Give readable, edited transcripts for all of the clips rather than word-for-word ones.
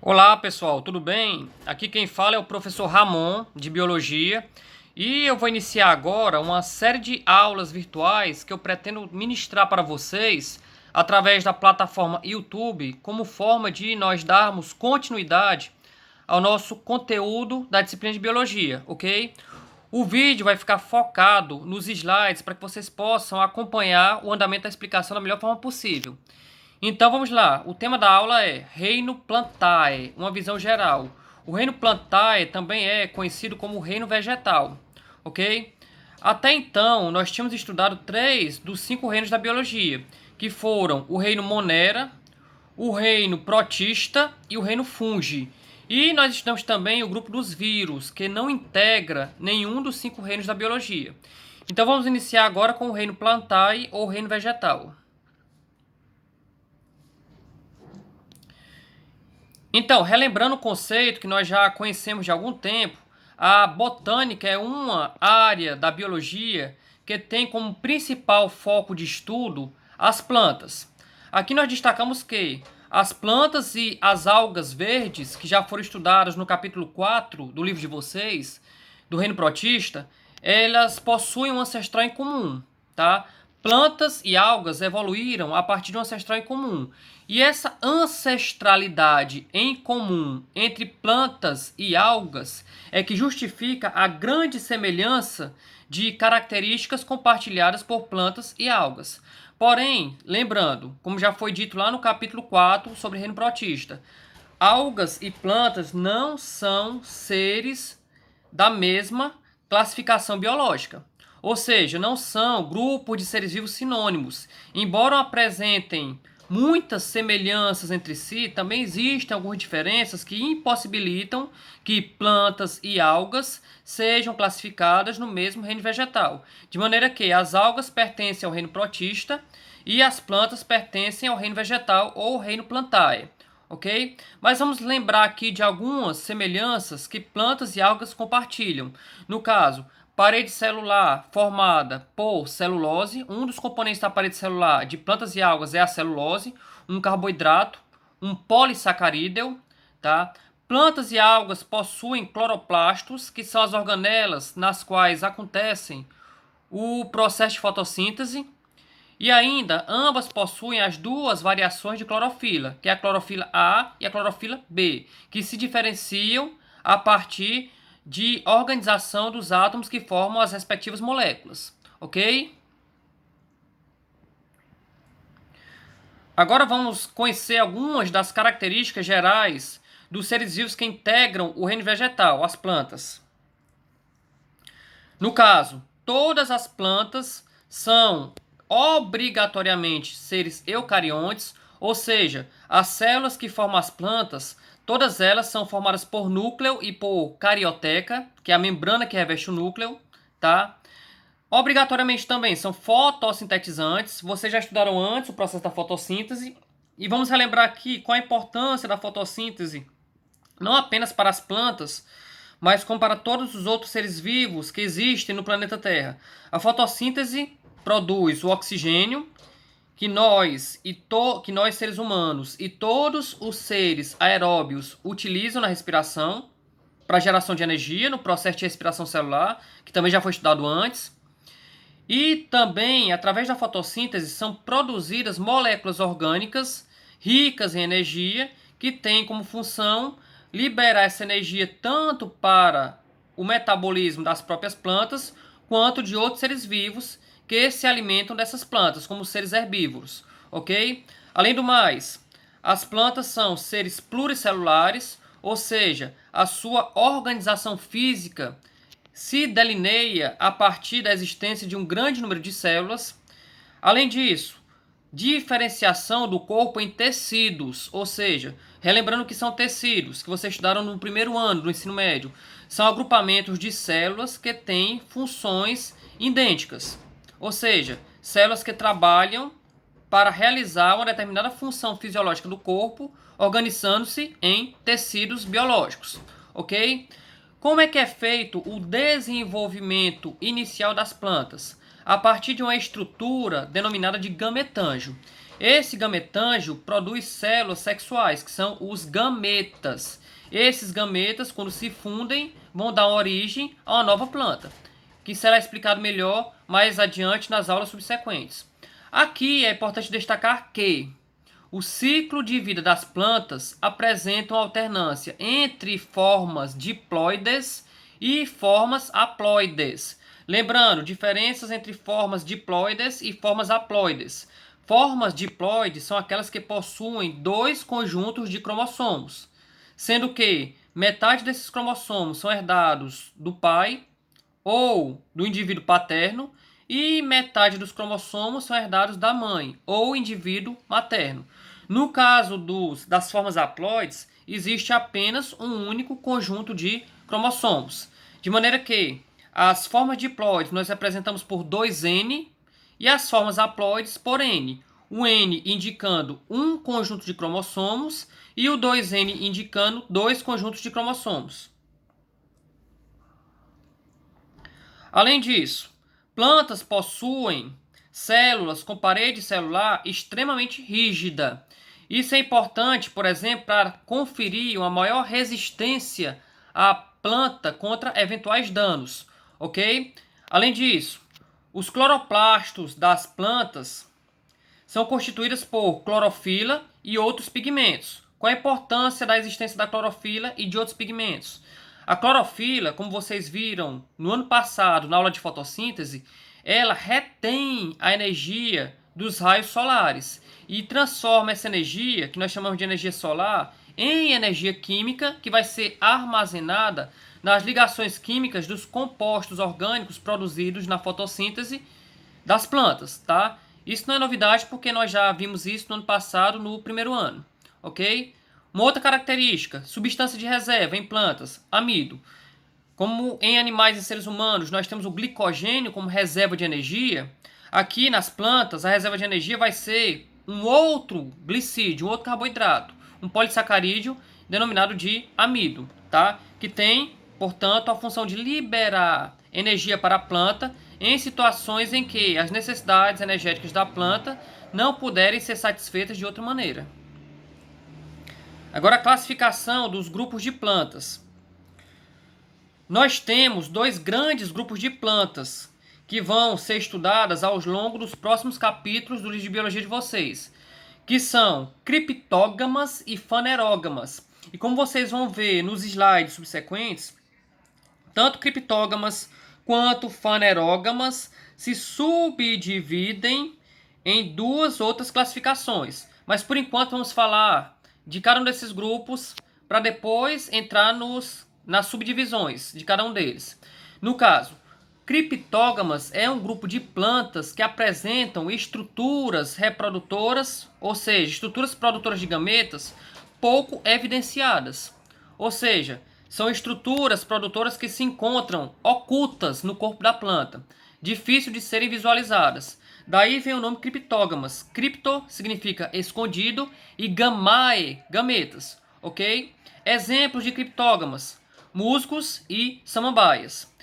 Olá pessoal, tudo bem? Aqui quem fala é o professor Ramon, de Biologia, e eu vou iniciar agora uma série de aulas virtuais que eu pretendo ministrar para vocês através da plataforma YouTube, como forma de nós darmos continuidade ao nosso conteúdo da disciplina de Biologia, ok? O vídeo vai ficar focado nos slides para que vocês possam acompanhar o andamento da explicação da melhor forma possível. Então vamos lá, o tema da aula é Reino Plantae, uma visão geral. O reino Plantae também é conhecido como reino vegetal, ok? Até então, nós tínhamos estudado 3 dos 5 reinos da biologia, que foram o reino Monera, o reino Protista e o reino Fungi. E nós estudamos também o grupo dos vírus, que não integra nenhum dos 5 reinos da biologia. Então vamos iniciar agora com o reino Plantae ou reino vegetal. Então, relembrando o conceito que nós já conhecemos de algum tempo, a botânica é uma área da biologia que tem como principal foco de estudo as plantas. Aqui nós destacamos que as plantas e as algas verdes, que já foram estudadas no capítulo 4 do livro de vocês, do reino protista, elas possuem um ancestral em comum, tá? Plantas e algas evoluíram a partir de um ancestral em comum. E essa ancestralidade em comum entre plantas e algas é que justifica a grande semelhança de características compartilhadas por plantas e algas. Porém, lembrando, como já foi dito lá no capítulo 4 sobre reino protista, algas e plantas não são seres da mesma classificação biológica. Ou seja, não são grupos de seres vivos sinônimos. Embora apresentem muitas semelhanças entre si, também existem algumas diferenças que impossibilitam que plantas e algas sejam classificadas no mesmo reino vegetal. De maneira que as algas pertencem ao reino protista e as plantas pertencem ao reino vegetal ou reino plantae. Ok? Mas vamos lembrar aqui de algumas semelhanças que plantas e algas compartilham. No caso, parede celular formada por celulose. Um dos componentes da parede celular de plantas e algas é a celulose, um carboidrato, um polissacarídeo, tá? Plantas e algas possuem cloroplastos, que são as organelas nas quais acontecem o processo de fotossíntese. E ainda, ambas possuem as duas variações de clorofila, que é a clorofila A e a clorofila B, que se diferenciam a partir de organização dos átomos que formam as respectivas moléculas, ok? Agora vamos conhecer algumas das características gerais dos seres vivos que integram o reino vegetal, as plantas. No caso, todas as plantas são obrigatoriamente seres eucariontes, ou seja, as células que formam as plantas, todas elas são formadas por núcleo e por carioteca, que é a membrana que reveste o núcleo, tá? Obrigatoriamente também são fotossintetizantes. Vocês já estudaram antes o processo da fotossíntese. E vamos relembrar aqui qual a importância da fotossíntese, não apenas para as plantas, mas como para todos os outros seres vivos que existem no planeta Terra. A fotossíntese produz o oxigênio que nós seres humanos e todos os seres aeróbios utilizam na respiração para geração de energia no processo de respiração celular, que também já foi estudado antes. E também, através da fotossíntese, são produzidas moléculas orgânicas ricas em energia, que têm como função liberar essa energia tanto para o metabolismo das próprias plantas, quanto de outros seres vivos que se alimentam dessas plantas, como os seres herbívoros, ok? Além do mais, as plantas são seres pluricelulares, ou seja, a sua organização física se delineia a partir da existência de um grande número de células. Além disso, diferenciação do corpo em tecidos, ou seja, relembrando que são tecidos, que vocês estudaram no primeiro ano do ensino médio, são agrupamentos de células que têm funções idênticas, ou seja, células que trabalham para realizar uma determinada função fisiológica do corpo, organizando-se em tecidos biológicos, ok? Como é que é feito o desenvolvimento inicial das plantas? A partir de uma estrutura denominada de gametângio. Esse gametângio produz células sexuais, que são os gametas. Esses gametas, quando se fundem, vão dar origem a uma nova planta, que será explicado melhor mais adiante nas aulas subsequentes. Aqui é importante destacar que o ciclo de vida das plantas apresenta uma alternância entre formas diploides e formas haploides. Lembrando, diferenças entre formas diploides e formas haploides. Formas diploides são aquelas que possuem dois conjuntos de cromossomos, sendo que metade desses cromossomos são herdados do pai ou do indivíduo paterno e metade dos cromossomos são herdados da mãe ou indivíduo materno. No caso das formas haploides, existe apenas um único conjunto de cromossomos, de maneira que as formas diploides nós representamos por 2N e as formas haploides por N. O N indicando um conjunto de cromossomos e o 2N indicando dois conjuntos de cromossomos. Além disso, plantas possuem células com parede celular extremamente rígida. Isso é importante, por exemplo, para conferir uma maior resistência à planta contra eventuais danos, ok? Além disso, os cloroplastos das plantas são constituídos por clorofila e outros pigmentos. Qual a importância da existência da clorofila e de outros pigmentos? A clorofila, como vocês viram no ano passado na aula de fotossíntese, ela retém a energia dos raios solares e transforma essa energia, que nós chamamos de energia solar, em energia química que vai ser armazenada nas ligações químicas dos compostos orgânicos produzidos na fotossíntese das plantas, tá? Isso não é novidade porque nós já vimos isso no ano passado, no primeiro ano, ok? Uma outra característica, substância de reserva em plantas, amido. Como em animais e seres humanos nós temos o glicogênio como reserva de energia, aqui nas plantas a reserva de energia vai ser um outro glicídio, um outro carboidrato, um polissacarídeo denominado de amido, tá? Que tem, portanto, a função de liberar energia para a planta em situações em que as necessidades energéticas da planta não puderem ser satisfeitas de outra maneira. Agora a classificação dos grupos de plantas. Nós temos dois grandes grupos de plantas que vão ser estudadas ao longo dos próximos capítulos do livro de biologia de vocês, que são criptógamas e fanerógamas. E como vocês vão ver nos slides subsequentes, tanto criptógamas quanto fanerógamas se subdividem em duas outras classificações. Mas por enquanto vamos falar de cada um desses grupos para depois entrar nas subdivisões de cada um deles. No caso, criptógamas é um grupo de plantas que apresentam estruturas reprodutoras, ou seja, estruturas produtoras de gametas pouco evidenciadas. Ou seja, são estruturas produtoras que se encontram ocultas no corpo da planta, difícil de serem visualizadas. Daí vem o nome criptógamas. Cripto significa escondido e gamae, gametas, ok? Exemplos de criptógamas: musgos e samambaias.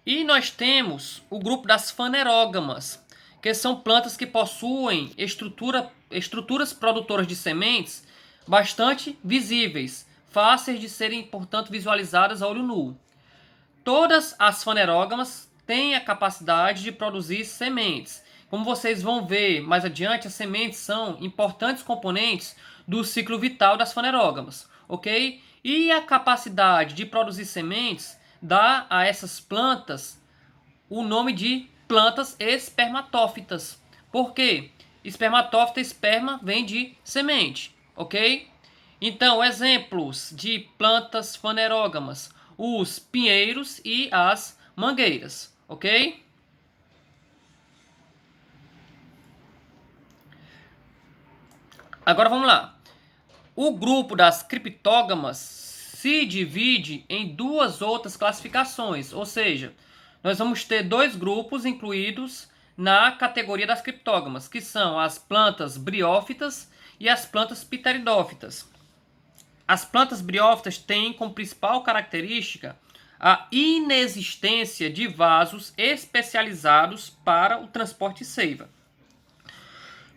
E nós temos o grupo das fanerógamas, que são plantas que possuem estruturas produtoras de sementes bastante visíveis, fáceis de serem, portanto, visualizadas a olho nu. Todas as fanerógamas têm a capacidade de produzir sementes. Como vocês vão ver mais adiante, as sementes são importantes componentes do ciclo vital das fanerógamas, ok? E a capacidade de produzir sementes dá a essas plantas o nome de plantas espermatófitas. Por quê? Espermatófita, esperma, vem de semente, ok? Então, exemplos de plantas fanerógamas: os pinheiros e as mangueiras, ok? Agora vamos lá. O grupo das criptógamas se divide em duas outras classificações, ou seja, nós vamos ter dois grupos incluídos na categoria das criptógamas, que são as plantas briófitas e as plantas pteridófitas. As plantas briófitas têm como principal característica a inexistência de vasos especializados para o transporte de seiva.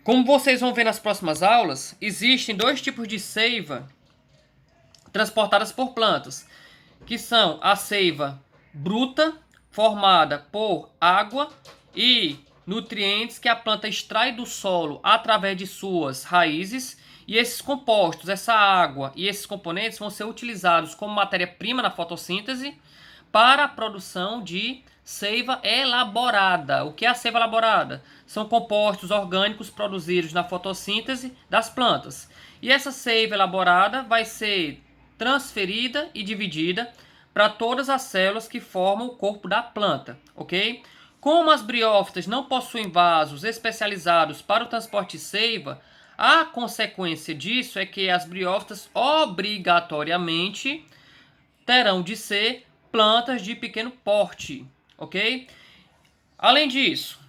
Como vocês vão ver nas próximas aulas, existem dois tipos de seiva transportadas por plantas, que são a seiva bruta, formada por água e nutrientes que a planta extrai do solo através de suas raízes, e esses compostos, essa água e esses componentes vão ser utilizados como matéria-prima na fotossíntese para a produção de seiva elaborada. O que é a seiva elaborada? São compostos orgânicos produzidos na fotossíntese das plantas. E essa seiva elaborada vai ser transferida e dividida para todas as células que formam o corpo da planta, ok? Como as briófitas não possuem vasos especializados para o transporte de seiva, a consequência disso é que as briófitas obrigatoriamente terão de ser plantas de pequeno porte, ok? Além disso,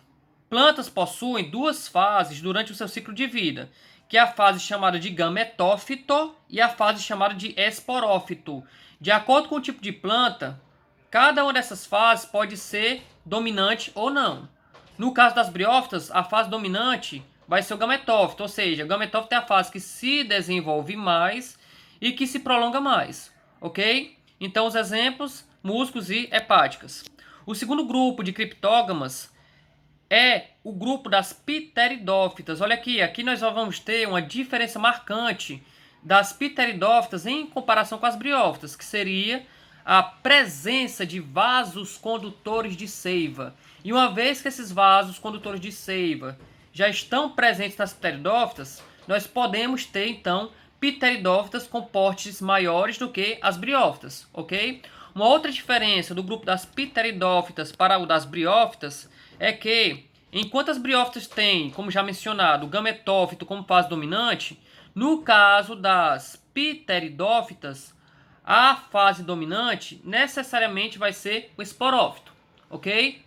plantas possuem duas fases durante o seu ciclo de vida, que é a fase chamada de gametófito e a fase chamada de esporófito. De acordo com o tipo de planta, cada uma dessas fases pode ser dominante ou não. No caso das briófitas, a fase dominante vai ser o gametófito, ou seja, o gametófito é a fase que se desenvolve mais e que se prolonga mais, ok? Então, os exemplos, músculos e hepáticas. O segundo grupo de criptógamas é o grupo das pteridófitas. Olha aqui nós vamos ter uma diferença marcante das pteridófitas em comparação com as briófitas, que seria a presença de vasos condutores de seiva. E uma vez que esses vasos condutores de seiva já estão presentes nas pteridófitas, nós podemos ter, então, pteridófitas com portes maiores do que as briófitas, ok? Uma outra diferença do grupo das pteridófitas para o das briófitas é que, enquanto as briófitas têm, como já mencionado, o gametófito como fase dominante, no caso das pteridófitas, a fase dominante necessariamente vai ser o esporófito, ok?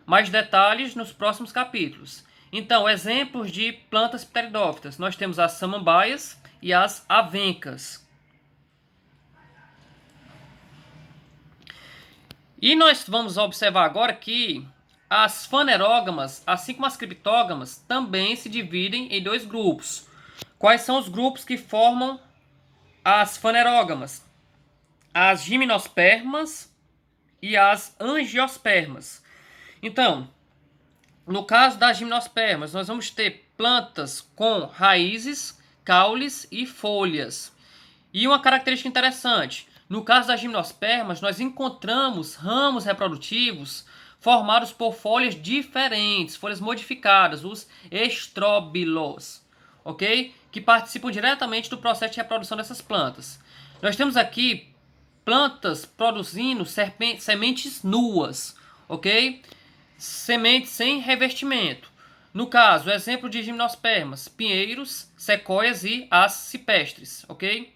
Mais detalhes nos próximos capítulos. Então, exemplos de plantas pteridófitas. Nós temos as samambaias e as avencas. E nós vamos observar agora que as fanerógamas, assim como as criptógamas, também se dividem em dois grupos. Quais são os grupos que formam as fanerógamas? As gimnospermas e as angiospermas. Então, no caso das gimnospermas, nós vamos ter plantas com raízes, caules e folhas. E uma característica interessante, no caso das gimnospermas, nós encontramos ramos reprodutivos formados por folhas diferentes, folhas modificadas, os estróbilos, ok? Que participam diretamente do processo de reprodução dessas plantas. Nós temos aqui plantas produzindo sementes nuas, ok? Sementes sem revestimento. No caso, exemplo de gimnospermas, pinheiros, sequoias e as cipestres, ok?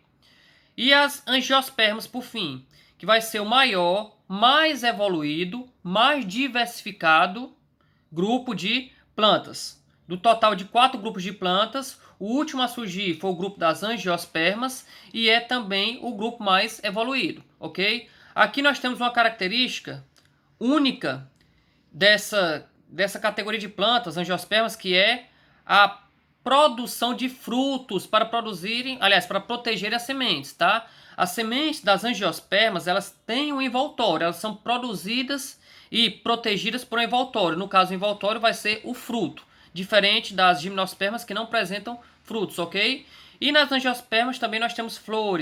E as angiospermas, por fim, que vai ser o maior, mais evoluído, mais diversificado grupo de plantas. Do total de 4 grupos de plantas, o último a surgir foi o grupo das angiospermas e é também o grupo mais evoluído, ok? Aqui nós temos uma característica única dessa categoria de plantas, angiospermas, que é a produção de frutos para produzirem, aliás, para proteger as sementes, tá? As sementes das angiospermas, elas têm um envoltório, elas são produzidas e protegidas por um envoltório. No caso, o envoltório vai ser o fruto, diferente das gimnospermas que não apresentam frutos, ok? E nas angiospermas também nós temos flores,